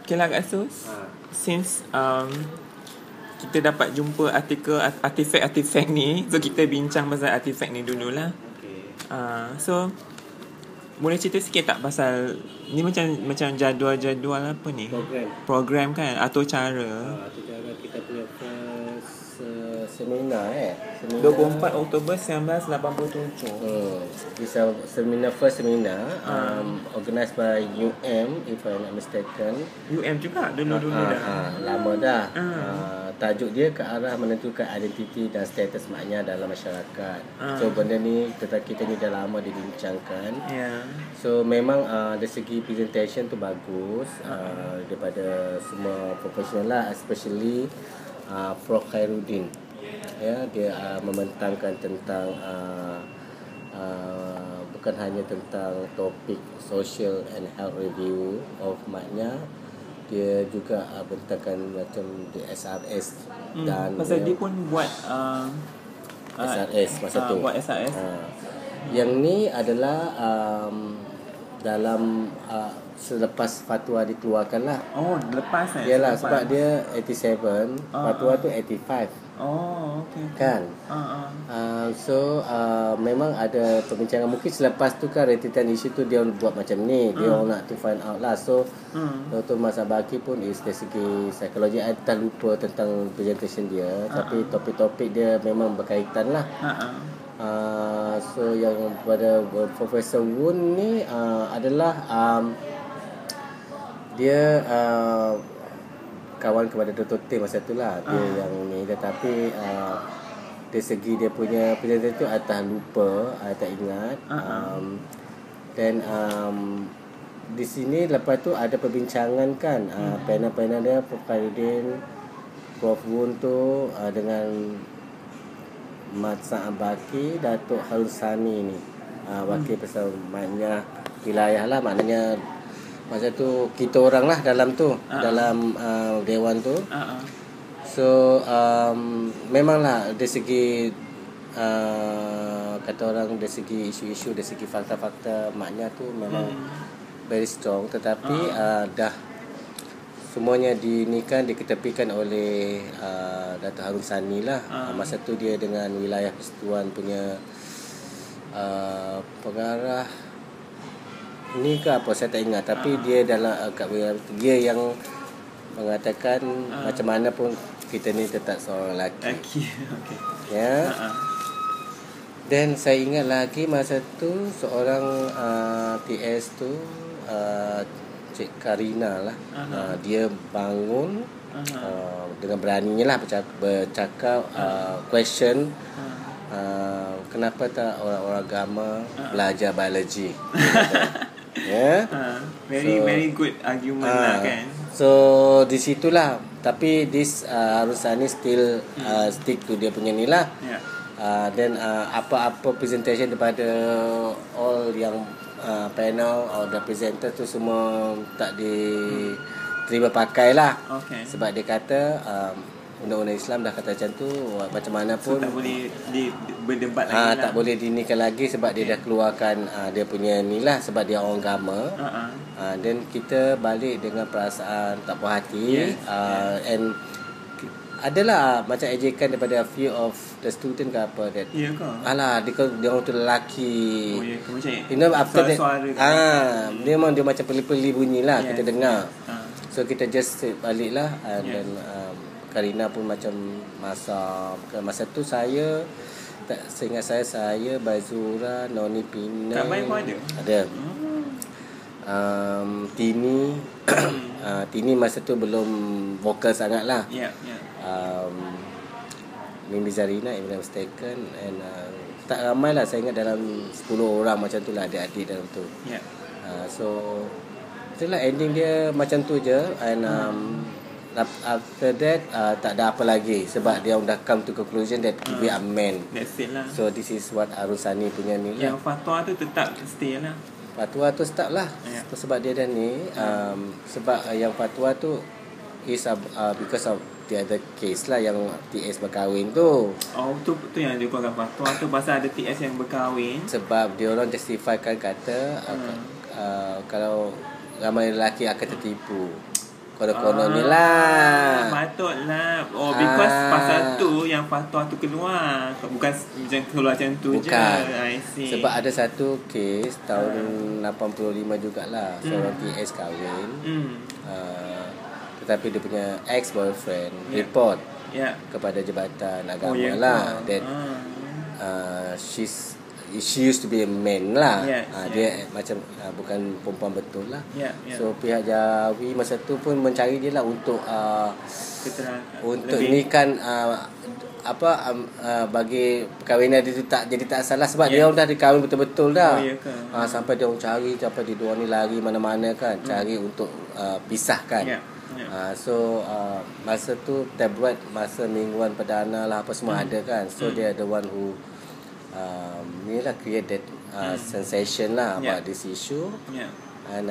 Okay lah Kak Sus. Since kita dapat jumpa artifak ni, so kita bincang pasal artifak ni dululah. So boleh cerita sikit tak pasal ni, macam jadual apa ni? Program kan atau cara? Atau cara kita punya first seminar 24 Oktober 1987. First seminar organised by UM, if I'm not mistaken. UM juga dulu dah. Lama dah. Tajuk dia ke arah menentukan identiti dan status maknya dalam masyarakat. So benda ni kita ni dah lama dibincangkan. So memang dari segi presentation tu bagus daripada semua profesional lah, especially Prof Khairuddin. Dia membentangkan tentang bukan hanya tentang topik social and health review of maknya, dia juga bentangkan macam di SRS dan pasal dia pun buat SRS masa tu. Buat SRS. Yang ni adalah dalam selepas fatwa dikeluarkan lah. Lepas Yalah, sebab dia 87, fatwa tu 85. Okay. Kan? So memang ada perbincangan. Mungkin selepas tu kan rentetan isu tu dia buat macam ni. Dia nak to find out lah. So Dr. Mas Abaki pun dari segi psikologi, I tak lupa tentang presentation dia. Tapi topik-topik dia memang berkaitan lah. So yang pada Profesor Woon ni adalah dia kawan kepada Dr. Tim masa tu lah. Dia yang ni. Tetapi dari segi dia punya presentation tu I tak lupa, I tak ingat. Dan di sini lepas tu ada perbincangan kan. Panel-panel dia Prof Khairuddin, Prof Woon tu dengan Mat Abaki, Datuk Harusani ni wakil pasal maknya wilayah lah, maknanya masa tu kita orang lah dalam tu, dalam dewan tu. So memanglah dari segi kata orang, dari segi isu-isu, dari segi fakta-fakta maknya tu memang very strong. Tetapi dah semuanya diketepikan oleh Dato' Harun Sani lah. Masa tu dia dengan wilayah Persatuan punya pengarah ni ke apa saya tak ingat. Tapi dia dalam dia yang mengatakan macam mana pun kita ni tetap seorang lelaki. Ya. Dan saya ingat lagi masa tu seorang TS tu Cik Karina lah. Dia bangun dengan beraninya lah bercakap question kenapa tak orang-orang agama belajar biologi. Very good argument lah kan. So di situlah. Tapi this Harusani still stick to dia punya ni lah. Dan apa-apa presentation daripada all yang panel or the presenter tu semua tak diterima pakai lah. Sebab dia kata undang-undang Islam dah kata macam tu, macam mana pun tak boleh berdebat lagi lah. Tak boleh dinikan lagi sebab dia dah keluarkan dia punya ni lah, sebab dia orang agama. Dan kita balik dengan perasaan tak puas hati. And adalah macam ejekan daripada few of the student ke apa that. Alah, dia orang tu lelaki. Macam after that dia memang dia macam peli-peli bunyi lah. Kita dengar. So kita just sit balik lah. Dan Karina pun macam masa tu saya seingat saya Bazura, Noni Pina. Kak Mai pun ada? Ada. Tini Tini masa tu belum vokal sangat lah. Mimi Zarina, if I'm mistaken. And tak ramai lah, saya ingat dalam 10 orang macam tu lah, adik-adik dalam tu. So itulah ending dia macam tu je. And after that tak ada apa lagi, sebab dia dah come to conclusion that we are men. That's it lah. So this is what Arusani punya ni lah. Yang fatwa tu tetap stay lah. Fatwa tu start lah. Sebab dia dah ni sebab yang fatwa tu is because of the other case lah, yang TS berkahwin tu. Tu yang dia keluarkan fatwa tu pasal ada TS yang berkahwin. Sebab dia orang justifikan kata kalau ramai lelaki akan tertipu. Konon-konon ni lah. Patutlah. Because pasal tu yang fatwa tu keluar. Bukan keluar macam tu je. I see. Sebab ada satu kes tahun 85 jugalah. Seorang TS kahwin. Tetapi dia punya ex-boyfriend report kepada Jabatan Agama lah. That she used to be a man lah. Dia macam bukan perempuan betul lah. So pihak Jawi masa tu pun mencari dia lah untuk ni kan bagi perkahwinan dia tu tak salah sebab dia orang dah dikahwin betul-betul dah. Sampai dia orang cari sampai dia orang ni lari mana-mana kan, cari untuk pisahkan. So masa tu tabloid masa mingguan perdana lah apa semua ada kan. So dia the one who ni lah create that sensation lah about this issue. And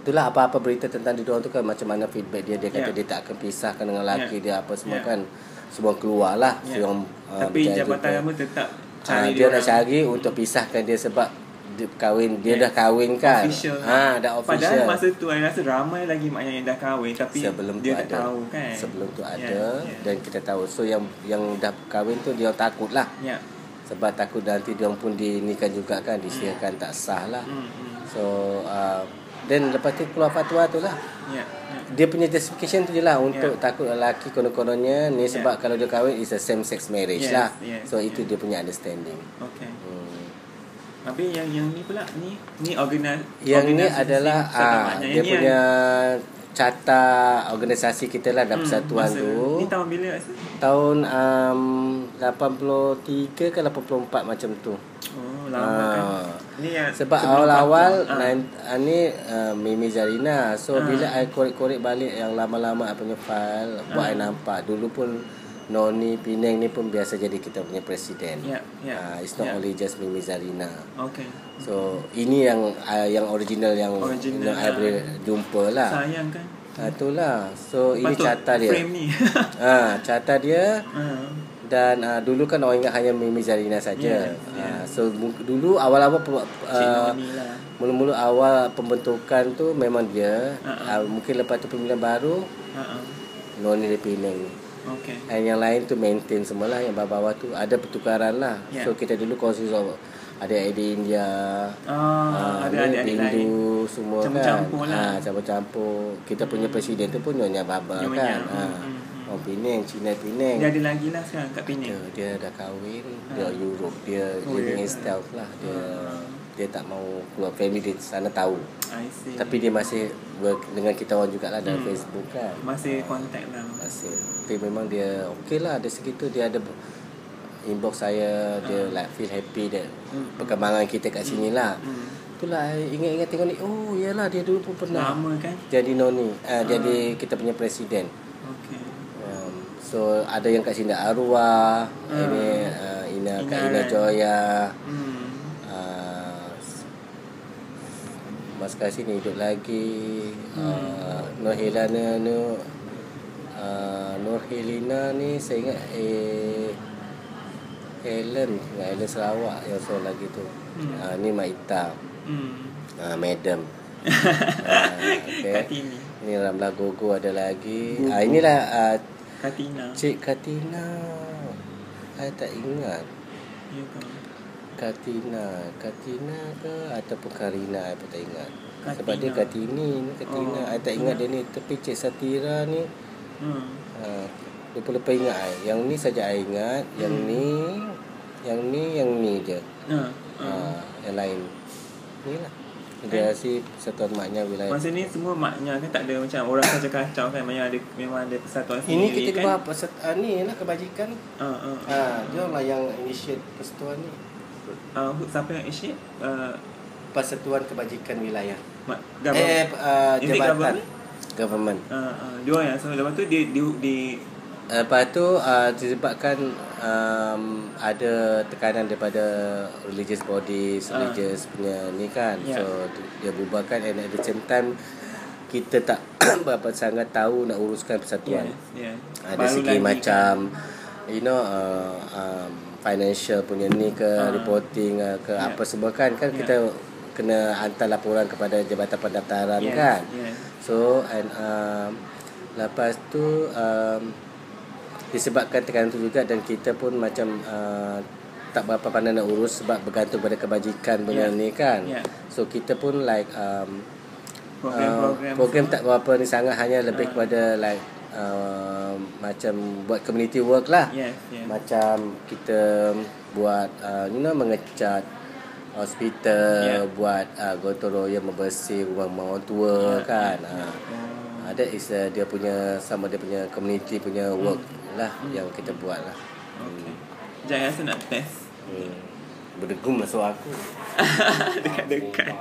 itulah apa-apa berita tentang dia orang tu kan, macam mana feedback dia kata dia tak akan pisahkan dengan lelaki dia apa semua kan, semua keluar lah. Tapi Jabatan Agama tetap cari dia nak cari untuk pisahkan dia sebab dia kahwin, dia dah kahwin kan, dah official. Padahal masa tu saya rasa ramai lagi maknya yang dah kahwin tapi sebelum dia tu tak tahu kan. Sebelum tu ada dan kita tahu. So yang dah kahwin tu dia takut lah. Sebab takut nanti dia pun dinikahkan juga kan, disihkan tak sah lah. So dan lepas tu keluar fatwa tu lah. Dia punya justification tu je lah untuk takut lelaki konon-kononnya ni sebab kalau dia kahwin is a same sex marriage lah. So itu dia punya understanding. Okay. Habis yang ni pula ni yang ni adalah dia punya carta organisasi kita lah dalam persatuan tu. Ni tahun bila rasa? Tahun 83 ke 84 macam tu. Lama kan. Ni sebab awal-awal ni Mimi Zarina. So bila I korek-korek balik yang lama-lama punya file, buat I nampak dulu pun Noni Penang ni pun biasa jadi kita punya presiden. It's not only just Mimi Zarina. Okay. So ini yang original yang I boleh jumpa lah. Sayang kan. Itulah. So ini carta dia. Frame ni. Carta dia. Dan dulu kan orang ingat hanya Mimi Zarina saja. So dulu awal-awal mula-mula awal pembentukan tu memang dia. Mungkin lepas tu pemilihan baru Noni Penang. Okay. And yang lain tu maintain semualah. Yang bawah-bawah tu ada pertukaran lah. So kita dulu kongsi ada adik India, ada Hindu semua campur-campur kan. Campur-campur. Kita punya presiden tu pun Nyonya Baba kan. Orang Penang, Cina Penang. Dia ada lagi lah sekarang kat Penang. Dia dah kahwin, dia Europe, dia living in stealth lah. Dia tak mau keluar, family dia sana tahu. I see. Tapi dia masih dengan kita orang jugalah dalam Facebook kan. Masih contact lah. Masih. Tapi memang dia okey lah dari segitu. Dia ada inbox saya, dia like feel happy that perkembangan kita kat sini lah. Itulah ingat-ingat tengok ni. Oh iyalah dia dulu pun pernah lama kan jadi Noni, jadi kita punya presiden. Okay. So ada yang kat sini Arwah, ini Ina Joya. Mas kat sini hidup lagi. Nur Helena ni saya ingat Helen Sarawak yang seorang lagi tu. Ni Mak Ita. Madam. Okay. Kartini. Ni Ramla Gogo ada lagi. Inilah Katina. Cik Katina. Saya tak ingat. Ya kan. Katina ke ataupun Karina, saya pun tak ingat. Sebab dia Kartini, Katina. Saya tak ingat dia ni. Tapi Cik Satira ni lupa ingat saya. Yang ni saja saya ingat. Yang ni je. Yang lain ni lah Federasi Persatuan Maknya Wilayah. Masa ni semua maknya kan, tak ada macam orang saja kacau kan. Memang ada persatuan sendiri. Ini kita kan? buat ni lah kebajikan. Dia lah yang initiate persatuan ni. Siapa yang initiate? Persatuan Kebajikan Wilayah. Jabatan Government. Dia yang so lepas tu dia lepas tu disebabkan ada tekanan daripada religious bodies, religious punya ni kan. So dia bubarkan, and at the same time kita tak berapa sangat tahu nak uruskan persatuan. Ada segi macam financial punya ni ke, reporting ke apa semua kan kita kena hantar laporan kepada Jabatan Pendaftaran kan. So and lepas tu disebabkan tekanan tu juga, dan kita pun macam tak berapa pandai nak urus sebab bergantung pada kebajikan benda ni kan. So kita pun like program tak berapa ni sangat, hanya lebih kepada like macam buat community work lah. Macam kita buat mengecat hospital, buat gotong royong membersih rumah orang tua kan. That is dia punya, sama dia punya community punya work lah yang kita buat lah. Jangan rasa nak test. Berdegum masuk aku. Dekat-dekat.